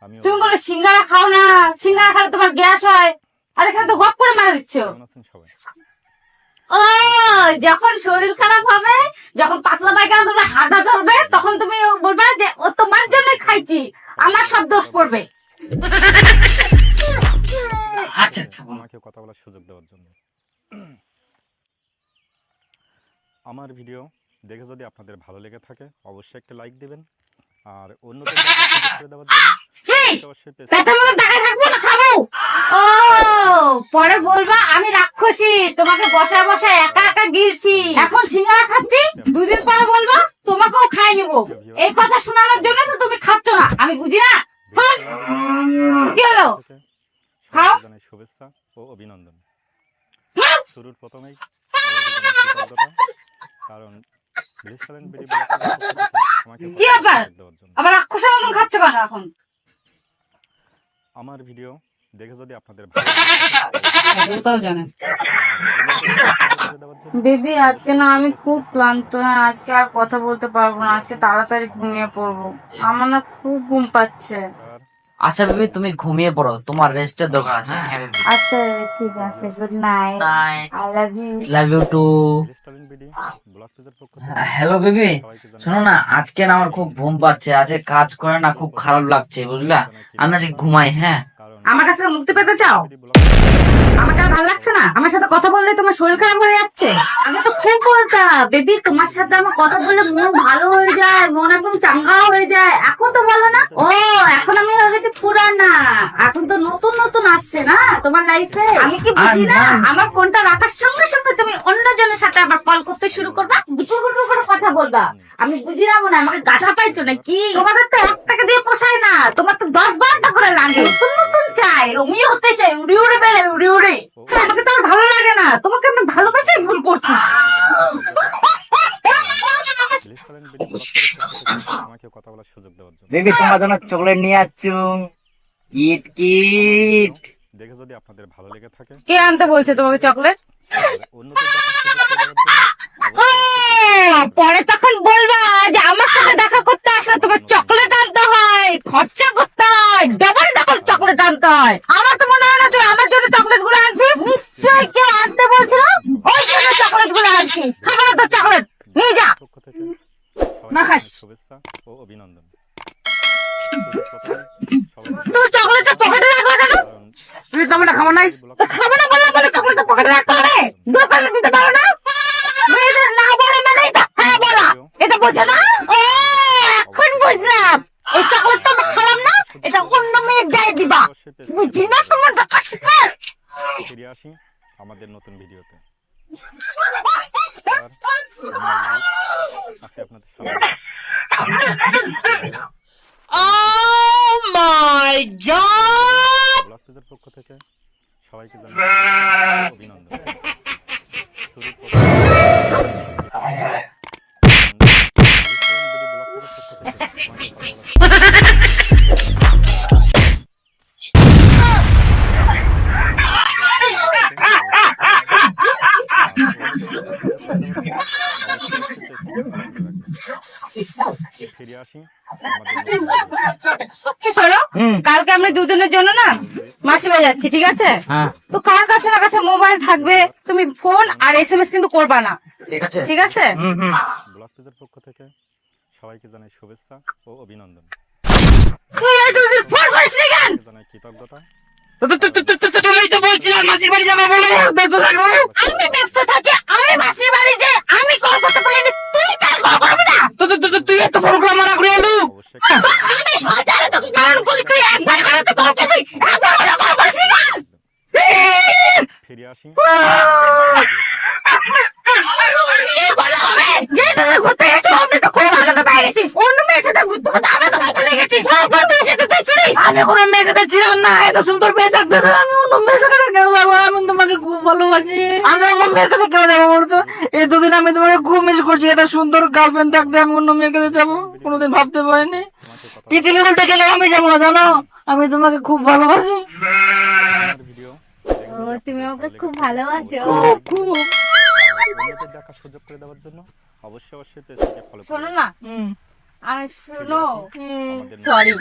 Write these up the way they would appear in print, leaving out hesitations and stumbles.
আমিও তুমি বলে সিঙ্গারা খাও না, সিঙ্গারা খেলে তোমার গ্যাস হয়, আর এখানে তো গপ করে মারা দিচ্ছ। কেমন আছেন সবাই? ও, যখন শরীর খারাপ হবে, যখন পাতলা পায়খানা তোমরা হাঁটা ধরবে, তখন তুমি বলবে যে ও তোমার জন্য খাইছি, আমার সব দোষ পড়বে। আচ্ছা, আমাকে কথা বলার সুযোগ দেওয়ার জন্য। আমার ভিডিও দেখে যদি আপনাদের ভালো লেগে থাকে অবশ্যই একটা লাইক দিবেন, আর অন্যদের সুযোগ করে দেওয়ার জন্য অবশ্যই পেছন মতো তাকায় থাকবো না, খাবো। ও, পরে বলবা আমি রাক্ষসী, তোমাকে বসায় বসায় একা একা গিলছি, এখন সিঙ্গারা খাচ্ছি, দুদিন পরে বলবা তোমাকেও খাই নেবো। এই কথা শোনানোর জন্য তো তুমি খাচ্ছ না, আমি বুঝি না। কি হলো? খাও। জানাই শুভেচ্ছা ও অভিনন্দন। শুরুর প্রথমেই কারণ কি ব্যাপার, আবার রাক্ষসের মতন খাচ্ছ কেন এখন? আমার ভিডিও দেখে যদি আপনাদের দিদি আজকে না আমি খুব ক্লান্ত, আজকে আর কথা বলতে পারবো না, আজকে তাড়াতাড়ি ঘুমিয়ে পড়বো, আমার না খুব ঘুম পাচ্ছে। আচ্ছা বেবি তুমি ঘুমিয়ে পড়ো, তোমার রেস্টের দরকার আছে। আচ্ছা ঠিক আছে, good night, I love you. Love you too. Hello baby, শোনো না, আজকে না আমার খুব ঘুম পাচ্ছে, আজকে কাজ করে না খুব খারাপ লাগছে বুঝলা, আমি আজকে ঘুমাই। হ্যাঁ, আমার কাছে মুক্তি পেতে চাও? আমাকে আর ভালো লাগছে না, আমার সাথে কথা বললে তোমার শরীর খারাপ হয়ে যাচ্ছে। আমি তো খুব বলতাম বেবি, তোমার সাথে আমার কথা বললে মন ভালো হয়ে যায়, মন একদম চাঙ্গা হয়ে যায়, এখন তো বলো না। ও, এখন আমি হয়ে গেছি পুরানা, এখন তো নতুন নতুন আসছে না তোমার লাইফে। আমি কি বুঝি না, আমার ফোনটা রাখার সঙ্গে সঙ্গে তুমি অন্যজনের সাথে আবার কল করতে শুরু করবা, বিচুর করে কথা বলবা। আমি বুঝি না, মনে হয় আমাকে গাধা পাইছো নাকি? তোমাদের তো 1 টাকা দিয়ে পোষায় না, তোমার তো 10-12টা করে লাগে, নতুন নতুন চাই, রোমিও হতে চাই, উড়ে উড়ে বেড়ে উড়ে উড়ে। আমাকে তো আর ভালো লাগে না, তোমাকে আমি ভালোবাসি ভুল করছি। বেবি তোমার জন্য চকলেট নিয়ে আসছু, কিট কিট। দেখে যদি আপনাদের ভালো লেগে থাকে কে আনতে বলছে তোমাকে চকলেট? পরে তখন বলবা যে আমার সাথে দেখা করতে আসলে তোমার চকলেট আনতে হয়, খরচা করতে হয়, ডবল ডবল চকলেট আনতে হয়। আমার তো মনে হয় না তুই আমার জন্য চকলেট গুলো আনছিস, নিশ্চয়ই কেউ আনতে বলছিল, ওই জন্য চকলেট গুলো আনছিস। খাবো না তো চকলেট, নিয়ে যা। পক্ষ থেকে না খাস, শুভেচ্ছা ও অভিনন্দন। তুই চকলেটটা পকেটে রাখলা কেন? তুমি টমেটো খাবো না? খাবো না বললাম বলে চকলেটটা পকেটে রাখতে হবে, দোকানে দিতে পারো না? মেয়েদের না বলে মানে এটা হ্যাঁ বলা, এটা বোঝো না? ও, এখন বুঝলাম, এই চকলেটটা আমি খেলাম না, এটা অন্য মেয়ের গায়ে দিবা, বুঝি না তোমার কথা শিখে। ফিরে আসি আমাদের নতুন ভিডিওতে। আজকে আপনাদের Oh my God! ব্লগ পেজের পক্ষ থেকে সবাইকে জানাই অভিনন্দন। ফিরে আসি শোনো, কালকে আমরা দুদিনের জন্য না মাসিমা যাচ্ছি, ঠিক আছে? তো কার কাছে না কাছে মোবাইল থাকবে, তুমি ফোন আর SMS কিন্তু করবা না, ঠিক আছে? ঠিক আছে? ব্লগ পেজের পক্ষ থেকে সবাইকে জানাই শুভেচ্ছা ও অভিনন্দন। তুই এই দুদিন ফোন করিস নি কেন? জানাই কৃতজ্ঞতা। তুমি তো বলছিলাম মাসির বাড়ি যাবে বলে ব্যস্ত থাকবো। আমি ব্যস্ত থাকি, আমি মাসির বাড়ি যে আমি কল করতে পারিনি, তুই তার কল করবি না? তুই এত ফোন করে মারা করে এলু। অবশ্যই আমি হাজারে তোকে বারণ করি, তুই একবার করে তো কল করবি, একবার করে কল করিস নি কেন? ফিরে আসি যে তোদের ঘুরতে গেছিস, অমনি তো খুব ভালো বাইরে ছিস, অন্য মেয়ের সাথে ঘুরতে ঘুরতে আমি তো ঘুরতে গেছিস, তোর মেয়ের সাথে তুই ছিলিস। আমি কোনো মেয়ের সাথে ছিলাম না, এত সুন্দর মেয়ে থাকতে তো আমি অন্য মেয়ের সাথে কেন যাবো? আমি তোমাকে খুব ভালোবাসি, আমি অন্য মেয়ের কাছে কেন যাবো বলতো? এই দুদিন আমি তোমাকে খুব মিস করছি, এত সুন্দর গার্লফ্রেন্ড থাকতে আমি অন্য মেয়ের কাছে যাবো কোনোদিন ভাবতে পারিনি। পৃথিবী উল্টে গেলে আমি যাবো না, জানো? আমি তোমাকে খুব ভালোবাসি। ভিডিও তুমি আমাকে খুব ভালোবাসো। খুব অন্যদের দেখার সুযোগ করে দেওয়ার জন্য অবশ্যই পেজটাকে ফলো করুন। শোনো না, আর শোনো, আমাদের সরি,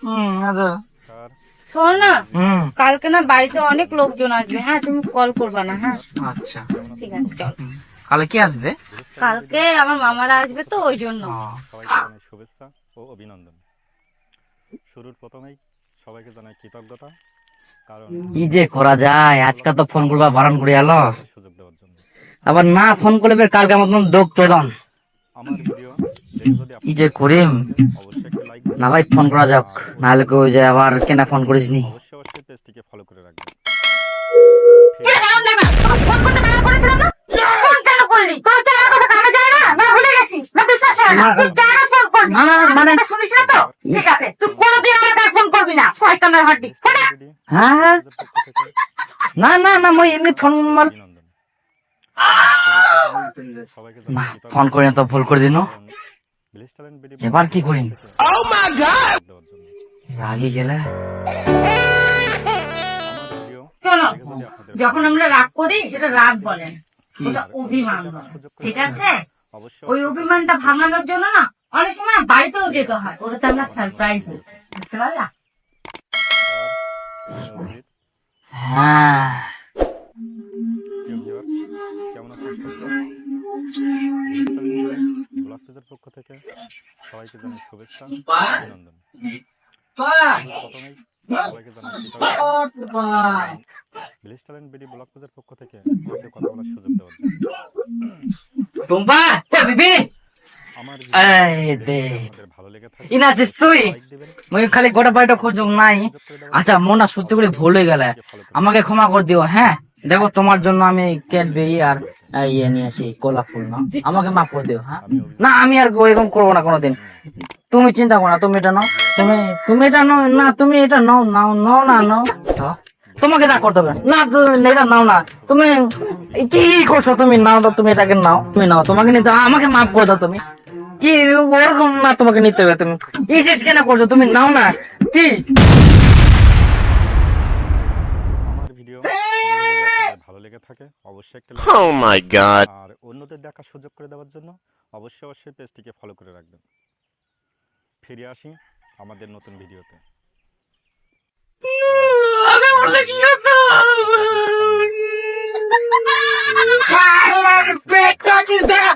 আচ্ছা স্যার শোন না, হুম কালকে না বাড়িতে অনেক লোকজন আসবে, হ্যাঁ তুমি কল করবা না, হ্যাঁ আচ্ছা ঠিক আছে চল। কালে কি আসবে? কালকে আমার মামারা আসবে তো ওই জন্য। সবাইকে জানাই শুভেচ্ছা ও অভিনন্দন। শুরুর প্রথমেই সবাইকে জানাই কৃতজ্ঞতা, কারণ কি যে করা যায়, আজকে তো ফোন করবা বারণ করে এলো, সুযোগ দেওয়ার জন্য। আবার না ফোন করলে কালকে মতন দোক চোদন। আমার ভিডিও দেখে যদি কি যে করিম, অবশ্যই একটা লাইক না ভাই ফোন করা যাক, নাহলে কেউ যে আবার কেনা ফোন করিস নি। অবশ্যই অবশ্যই পেজটিকে ফলো করে রাখবেন। ফোন করতে মানা করেছিলাম না? ফোন কেন করলি? তোর তো আমার কথা কানে যায় না? না ভুলে গেছিস? না বিশ্বাস হয় না? তুই কেন ফোন করবি? না, না, মানে- কথা শুনিস না তো? ঠিক আছে, তুই কোনোদিন আমাকে আর ফোন করবি না। শয়তানের হাড্ডি। ফোন আন। হ্যাঁ না না না মই এমনি ফোন অভিনন্দন। সবাইকে জানাই কৃতজ্ঞতা, ফোন করে তো ভুল করে দিন। কারণ ভিলেজ ট্যালেন্ট ভিডিও এবার কি করিম? দেওয়ার জন্য। রাগে গেলে আমার ভিডিও শোনো, দেখে যদি আপনাদের যখন আমরা রাগ করি সেটা রাগ বলেন, ওটা অভিমান বলে, ঠিক আছে? অবশ্যই ওই অভিমানটা ভাঙানোর জন্য না অনেক সময় না বাড়িতেও যেতে হয়, ওটাতে আমরা সারপ্রাইজ দিই, বুঝতে পারলা? অভিজিৎ, হ্যাঁ প্রিয় ভিউয়ার, কেমন আছেন? ব্লগ পেজের পক্ষ থেকে সবাইকে জানাই শুভেচ্ছা ও অভিনন্দন। প্রথমেই সবাইকে জানাই কৃতজ্ঞতা, ভিলেজ ট্যালেন্ট ভিডিও ব্লগ পেজের পক্ষ থেকে আমাকে কথা বলার সুযোগ দেওয়ার জন্য। টুম্পা এ বিবি আমার এই দে আপনাদের ভালো লেগে থাকে ইনা আছিস তুই? লাইক দিবেন, মই খালি গোটা বাড়িটা খোঁজ নাই। আচ্ছা মোনা সত্যি করে ভুল হয়ে গেলে আমাকে ক্ষমা করে দিও। হ্যাঁ দেখো তোমার জন্য আমি ক্যাডবেরি আর ইয়ে নিয়ে আসি, গোলাপ ফুল না, আমাকে মাফ করে দিও। হ্যাঁ না আমি আর এরকম করবো না কোনোদিন। তুমি চিন্তা করো না, তুমি এটা নাও, তুমি এটা নাও না, তুমি এটা নাও নাও নাও না নাও, তোমাকে না করতে হবে না, তুমি এটা নাও না, তুমি কি করছো, তুমি নাও তো, তুমি এটাকে নাও, তুমি নাও, তোমাকে নিতে আমাকে মাফ করে দাও। তুমি কি ওরকম না, তোমাকে নিতে হবে, তুমি ইসিস কেন করছো, তুমি নাও না কি। আমার ভিডিও দেখে যদি আপনাদের ভালো লেগে থাকে অবশ্যই একটা লাইক Oh my god. আর অন্যদের দেখার সুযোগ করে দেওয়ার জন্য অবশ্যই অবশ্যই পেজটিকে ফলো করে রাখবেন। ফিরে আসি আমাদের নতুন ভিডিওতে। আমি বললে কি হতো, পেটটা কি দেখা